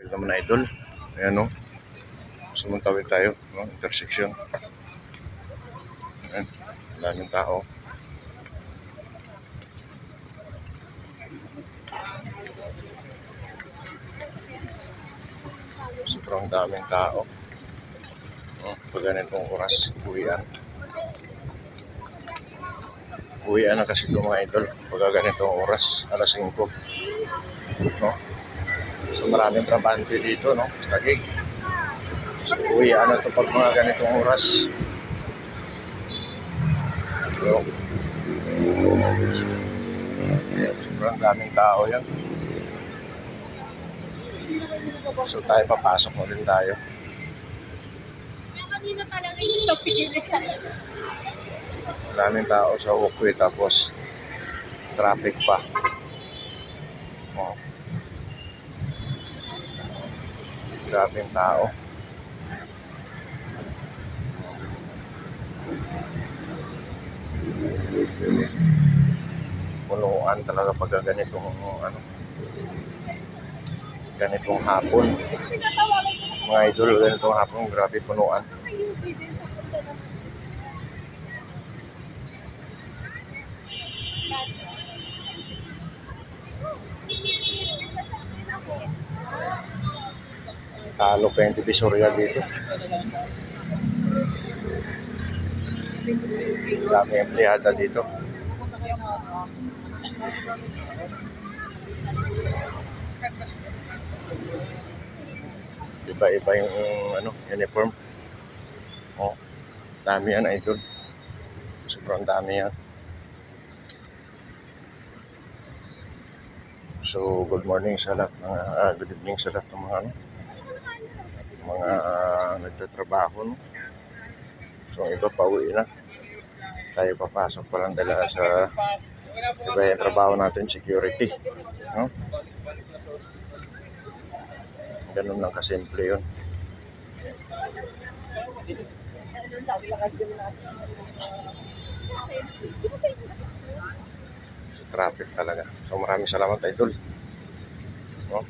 Yun naman idol. Ayan o. Sumantawid tayo. No? Intersection. Ayan. Daming tao. Sobrang daming tao. Pag ganitong oras, uwian. Uwian na kasi ito mga idol. Pag ganitong oras, alas 5. No? So maraming trabahante dito, no? Tagig. So uwian na ito pag mga ganitong oras. So, sobrang daming tao yan. So tayo papasok na din tayo. Kanina talaga yung napigil sa Maraming tao sa walkway tapos traffic pa. Daming tao. Punuan talaga pag ganitong ganitong hapon. Mga idol, ganitong hapon, grabe punuan. Talo pa yung Divisoria dito. Dami empleyada dito. Iba-iba yung uniform. Dami yan idol. Sobrang dami yan. So, good morning sa lahat ng good evening sa lahat ng mga nagtatrabaho. No? So, iba pa uwi na. Tayo papasok pa lang dala sa iba yung trabaho natin, security. No? Ganun lang kasimple yun. So, traffic talaga. So, maraming salamat idol. No?